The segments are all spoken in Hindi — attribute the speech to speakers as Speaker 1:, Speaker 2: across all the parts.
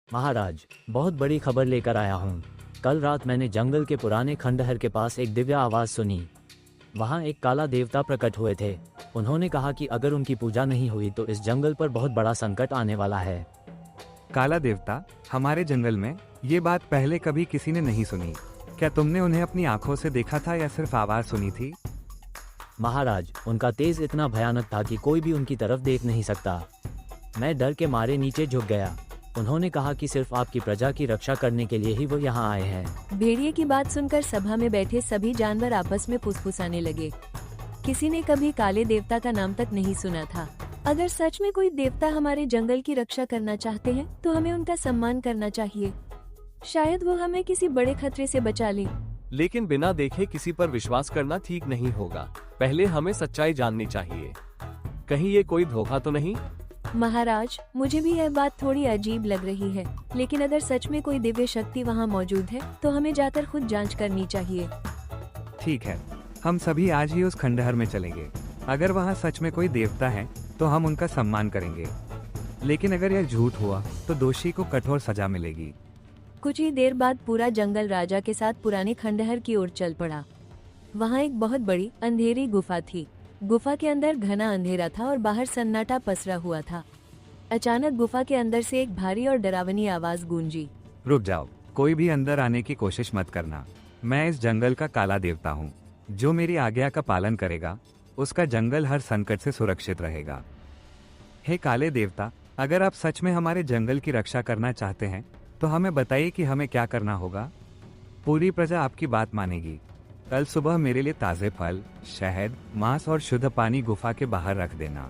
Speaker 1: महाराज, बहुत बड़ी खबर लेकर आया हूँ। कल रात मैंने जंगल के पुराने खंडहर के पास एक दिव्य आवाज़ सुनी। वहाँ एक काला देवता प्रकट हुए थे। उन्होंने कहा कि अगर उनकी पूजा नहीं हुई तो इस जंगल पर बहुत बड़ा संकट आने वाला है।
Speaker 2: काला देवता हमारे जंगल में? ये बात पहले कभी किसी ने नहीं सुनी। क्या तुमने उन्हें अपनी आंखों से देखा था या सिर्फ आवाज सुनी थी?
Speaker 1: महाराज, उनका तेज इतना भयानक था कि कोई भी उनकी तरफ देख नहीं सकता। मैं डर के मारे नीचे झुक गया। उन्होंने कहा कि सिर्फ आपकी प्रजा की रक्षा करने के लिए ही वो यहाँ आए हैं।
Speaker 3: भेड़िए की बात सुनकर सभा में बैठे सभी जानवर आपस में फुसफुसाने लगे। किसी ने कभी काले देवता का नाम तक नहीं सुना था। अगर सच में कोई देवता हमारे जंगल की रक्षा करना चाहते हैं तो हमें उनका सम्मान करना चाहिए। शायद वो हमें किसी बड़े खतरे से बचा ले।
Speaker 4: लेकिन बिना देखे किसी पर विश्वास करना ठीक नहीं होगा। पहले हमें सच्चाई जाननी चाहिए। कहीं ये कोई धोखा तो नहीं?
Speaker 3: महाराज, मुझे भी यह बात थोड़ी अजीब लग रही है, लेकिन अगर सच में कोई दिव्य शक्ति वहाँ मौजूद है तो हमें जाकर खुद जांच करनी चाहिए।
Speaker 2: ठीक है, हम सभी आज ही उस खंडहर में चलेंगे। अगर वहाँ सच में कोई देवता है तो हम उनका सम्मान करेंगे, लेकिन अगर यह झूठ हुआ तो दोषी को कठोर सजा मिलेगी।
Speaker 3: कुछ ही देर बाद पूरा जंगल राजा के साथ पुराने खंडहर की ओर चल पड़ा। वहाँ एक बहुत बड़ी अंधेरी गुफा थी। गुफा के अंदर घना अंधेरा था और बाहर सन्नाटा पसरा हुआ था। अचानक गुफा के अंदर से एक भारी और डरावनी आवाज गूंजी।
Speaker 2: रुक जाओ, कोई भी अंदर आने की कोशिश मत करना। मैं इस जंगल का काला देवता हूँ। जो मेरी आज्ञा का पालन करेगा उसका जंगल हर संकट से सुरक्षित रहेगा। हे काले देवता, अगर आप सच में हमारे जंगल की रक्षा करना चाहते हैं तो हमें बताइए कि हमें क्या करना होगा। पूरी प्रजा आपकी बात मानेगी। कल सुबह मेरे लिए ताज़े फल, शहद, मांस और शुद्ध पानी गुफा के बाहर रख देना।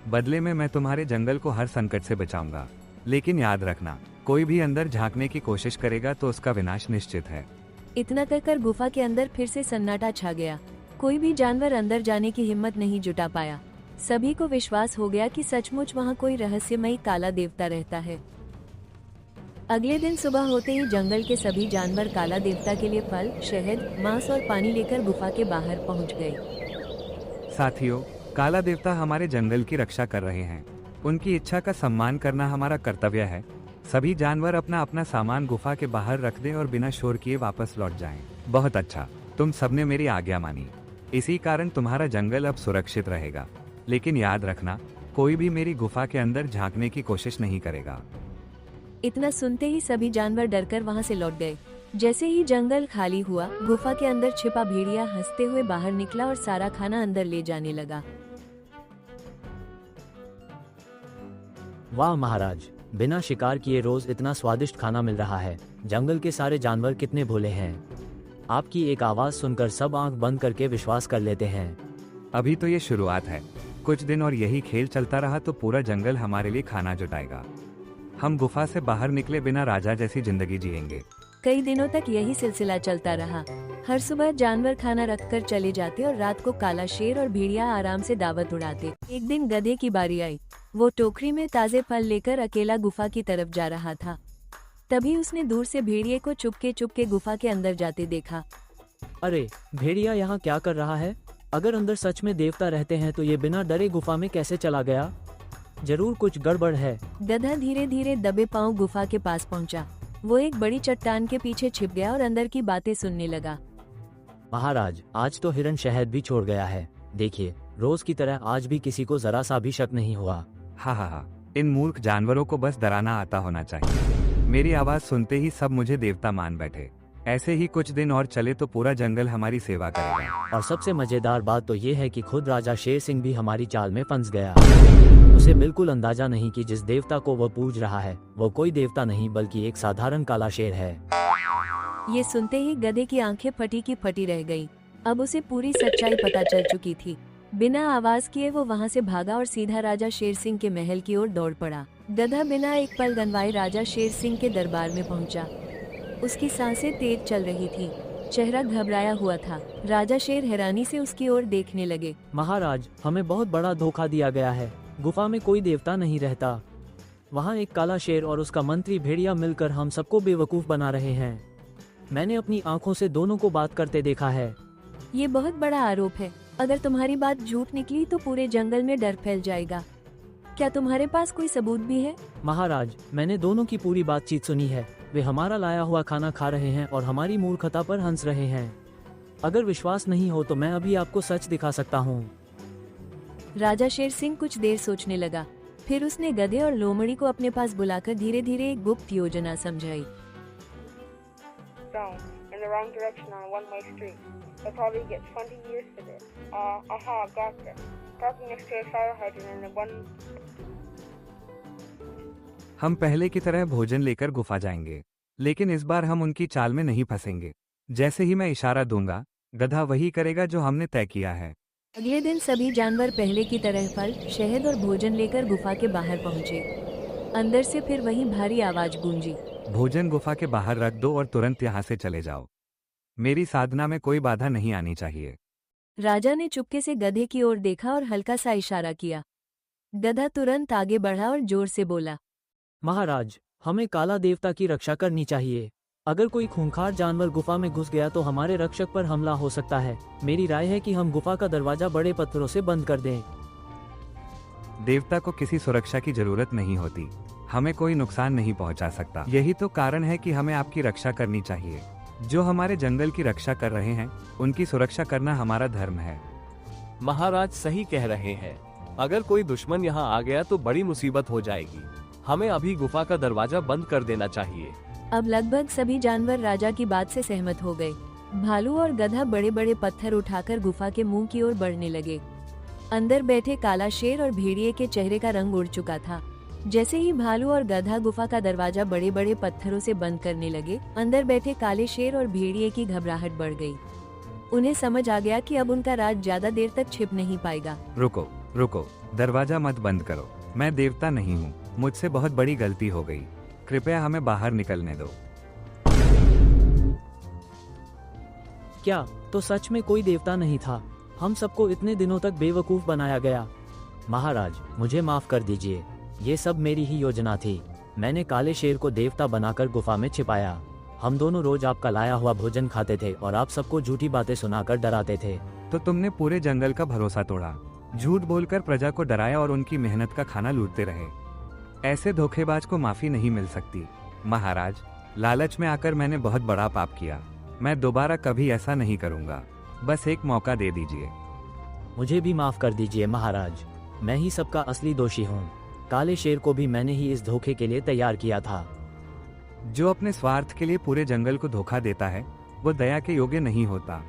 Speaker 2: बदले में मैं तुम्हारे जंगल को हर संकट से बचाऊंगा। लेकिन याद रखना, कोई भी अंदर झांकने की कोशिश करेगा तो उसका विनाश निश्चित है।
Speaker 3: इतना कहकर गुफा के अंदर फिर से सन्नाटा छा गया। कोई भी जानवर अंदर जाने की हिम्मत नहीं जुटा पाया। सभी को विश्वास हो गया कि सचमुच वहाँ कोई रहस्यमयी काला देवता रहता है। अगले दिन सुबह होते ही जंगल के सभी जानवर काला देवता के लिए फल, शहद, मांस और पानी लेकर गुफा के बाहर पहुंच गए।
Speaker 2: साथियों, काला देवता हमारे जंगल की रक्षा कर रहे हैं। उनकी इच्छा का सम्मान करना हमारा कर्तव्य है। सभी जानवर अपना अपना सामान गुफा के बाहर रख दें और बिना शोर किए वापस लौट जाएं। बहुत अच्छा, तुम सबने मेरी आज्ञा मानी। इसी कारण तुम्हारा जंगल अब सुरक्षित रहेगा। लेकिन याद रखना, कोई भी मेरी गुफा के अंदर झांकने की कोशिश नहीं करेगा।
Speaker 3: इतना सुनते ही सभी जानवर डरकर वहां से लौट गए। जैसे ही जंगल खाली हुआ, गुफा के अंदर छिपा भेड़िया हंसते हुए बाहर निकला और सारा खाना अंदर ले जाने लगा।
Speaker 1: वाह महाराज, बिना शिकार किए रोज इतना स्वादिष्ट खाना मिल रहा है। जंगल के सारे जानवर कितने भोले हैं। आपकी एक आवाज सुनकर सब आंख बंद करके विश्वास कर लेते हैं।
Speaker 2: अभी तो ये शुरुआत है। कुछ दिन और यही खेल चलता रहा तो पूरा जंगल हमारे लिए खाना जुटाएगा। हम गुफा से बाहर निकले बिना राजा जैसी जिंदगी जिएंगे।
Speaker 3: कई दिनों तक यही सिलसिला चलता रहा। हर सुबह जानवर खाना रखकर चले जाते और रात को काला शेर और भेड़िया आराम से दावत उड़ाते। एक दिन गधे की बारी आई। वो टोकरी में ताजे फल लेकर अकेला गुफा की तरफ जा रहा था। तभी उसने दूर से भेड़िए को चुपके गुफा के अंदर जाते देखा।
Speaker 1: अरे, भेड़िया यहाँ क्या कर रहा है? अगर अंदर सच में देवता रहते हैं तो ये बिना डरे गुफा में कैसे चला गया? जरूर कुछ गड़बड़ है।
Speaker 3: गधा धीरे धीरे दबे पांव गुफा के पास पहुंचा। वो एक बड़ी चट्टान के पीछे छिप गया और अंदर की बातें सुनने लगा।
Speaker 1: महाराज, आज तो हिरन शहद भी छोड़ गया है। देखिए, रोज की तरह आज भी किसी को जरा सा भी शक नहीं हुआ।
Speaker 2: हा, इन मूर्ख जानवरों को बस डराना आता होना चाहिए। मेरी आवाज सुनते ही सब मुझे देवता मान बैठे। ऐसे ही कुछ दिन और चले तो पूरा जंगल हमारी सेवा करेगा।
Speaker 1: और सबसे मजेदार बात तो ये है कि खुद राजा शेर सिंह भी हमारी चाल में फंस गया। उसे बिल्कुल अंदाजा नहीं कि जिस देवता को वह पूज रहा है वो कोई देवता नहीं बल्कि एक साधारण काला शेर है।
Speaker 3: ये सुनते ही गधे की आंखें फटी की फटी रह गई। अब उसे पूरी सच्चाई पता चल चुकी थी। बिना आवाज किए वो वहाँ से भागा और सीधा राजा शेर सिंह के महल की ओर दौड़ पड़ा। गधा बिना एक पल गनवाए राजा शेर सिंह के दरबार में पहुंचा। उसकी सांसें तेज चल रही थी, चेहरा घबराया हुआ था। राजा शेर हैरानी से उसकी ओर देखने लगे।
Speaker 1: महाराज, हमें बहुत बड़ा धोखा दिया गया है। गुफा में कोई देवता नहीं रहता। वहाँ एक काला शेर और उसका मंत्री भेड़िया मिलकर हम सबको बेवकूफ बना रहे हैं। मैंने अपनी आंखों से दोनों को बात करते देखा है।
Speaker 3: ये बहुत बड़ा आरोप है। अगर तुम्हारी बात झूठ निकली तो पूरे जंगल में डर फैल जाएगा। क्या तुम्हारे पास कोई सबूत भी है?
Speaker 1: महाराज, मैंने दोनों की पूरी बातचीत सुनी है। वे हमारा लाया हुआ खाना खा रहे हैं और हमारी मूर्खता पर हंस रहे हैं। अगर विश्वास नहीं हो तो मैं अभी आपको सच दिखा सकता हूँ।
Speaker 3: राजा शेर सिंह कुछ देर सोचने लगा, फिर उसने गधे और लोमड़ी को अपने पास बुलाकर धीरे धीरे एक गुप्त योजना समझाई।
Speaker 5: Down in the wrong direction on a one-way street. They'll probably get 20 years for this. Aha, gotcha. Parking next to a fire hydrant in the one.
Speaker 2: हम पहले की तरह भोजन लेकर गुफा जाएंगे, लेकिन इस बार हम उनकी चाल में नहीं फंसेंगे। जैसे ही मैं इशारा दूंगा, गधा वही करेगा जो हमने तय किया है।
Speaker 3: अगले दिन सभी जानवर पहले की तरह फल, शहद और भोजन लेकर गुफा के बाहर पहुंचे। अंदर से फिर वही भारी आवाज गूंजी।
Speaker 2: भोजन गुफा के बाहर रख दो और तुरंत यहाँ से चले जाओ। मेरी साधना में कोई बाधा नहीं आनी चाहिए।
Speaker 3: राजा ने चुपके से गधे की ओर देखा और हल्का सा इशारा किया। गधा तुरंत आगे बढ़ा और जोर से बोला,
Speaker 1: महाराज, हमें काला देवता की रक्षा करनी चाहिए। अगर कोई खूंखार जानवर गुफा में घुस गया तो हमारे रक्षक पर हमला हो सकता है। मेरी राय है कि हम गुफा का दरवाजा बड़े पत्थरों से बंद कर दें।
Speaker 2: देवता को किसी सुरक्षा की जरूरत नहीं होती। हमें कोई नुकसान नहीं पहुंचा सकता। यही तो कारण है कि हमें आपकी रक्षा करनी चाहिए। जो हमारे जंगल की रक्षा कर रहे हैं, उनकी सुरक्षा करना हमारा धर्म है।
Speaker 4: महाराज सही कह रहे हैं। अगर कोई दुश्मन यहाँ आ गया तो बड़ी मुसीबत हो जाएगी। हमें अभी गुफा का दरवाजा बंद कर देना चाहिए।
Speaker 3: अब लगभग सभी जानवर राजा की बात से सहमत हो गए। भालू और गधा बड़े बड़े पत्थर उठाकर गुफा के मुंह की ओर बढ़ने लगे। अंदर बैठे काला शेर और भेड़िए के चेहरे का रंग उड़ चुका था। जैसे ही भालू और गधा गुफा का दरवाजा बड़े बड़े पत्थरों से बंद करने लगे, अंदर बैठे काले शेर और भेड़िए की घबराहट बढ़ गई। उन्हें समझ आ गया कि अब उनका राज ज्यादा देर तक छिप नहीं पाएगा।
Speaker 2: रुको रुको, दरवाजा मत बंद करो। मैं देवता नहीं हूँ। मुझसे बहुत बड़ी गलती हो गई। कृपया हमें बाहर निकलने दो।
Speaker 1: क्या? तो सच में कोई देवता नहीं था? हम सबको इतने दिनों तक बेवकूफ बनाया गया। महाराज, मुझे माफ कर दीजिए। ये सब मेरी ही योजना थी। मैंने काले शेर को देवता बनाकर गुफा में छिपाया। हम दोनों रोज आपका लाया हुआ भोजन खाते थे और आप सबको झूठी बातें सुनाकर डराते थे।
Speaker 2: तो तुमने पूरे जंगल का भरोसा तोड़ा, झूठ बोलकर प्रजा को डराया और उनकी मेहनत का खाना लूटते रहे। ऐसे धोखेबाज को माफी नहीं मिल सकती। महाराज, लालच में आकर मैंने बहुत बड़ा पाप किया। मैं दोबारा कभी ऐसा नहीं करूंगा। बस एक मौका दे दीजिए।
Speaker 1: मुझे भी माफ कर दीजिए महाराज। मैं ही सबका असली दोषी हूँ। काले शेर को भी मैंने ही इस धोखे के लिए तैयार किया था।
Speaker 2: जो अपने स्वार्थ के लिए पूरे जंगल को धोखा देता है, वो दया के योग्य नहीं होता।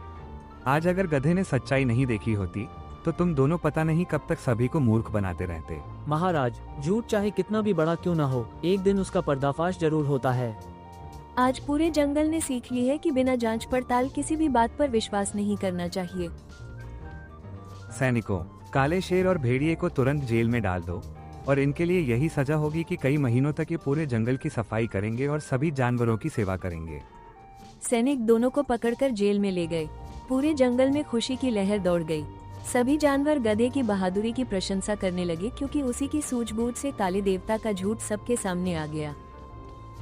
Speaker 2: आज अगर गधे ने सच्चाई नहीं देखी होती तो तुम दोनों पता नहीं कब तक सभी को मूर्ख बनाते रहते।
Speaker 1: महाराज, झूठ चाहे कितना भी बड़ा क्यों न हो, एक दिन उसका पर्दाफाश जरूर होता है।
Speaker 3: आज पूरे जंगल ने सीख ली है कि बिना जांच पड़ताल किसी भी बात पर विश्वास नहीं करना चाहिए।
Speaker 2: सैनिकों, काले शेर और भेड़िए को तुरंत जेल में डाल दो और इनके लिए यही सजा होगी कि कई महीनों तक ये पूरे जंगल की सफाई करेंगे और सभी जानवरों की सेवा करेंगे।
Speaker 3: सैनिक दोनों को पकड़कर जेल में ले गए। पूरे जंगल में खुशी की लहर दौड़ गई। सभी जानवर गधे की बहादुरी की प्रशंसा करने लगे, क्योंकि उसी की सूझबूझ से काले देवता का झूठ सबके सामने आ गया।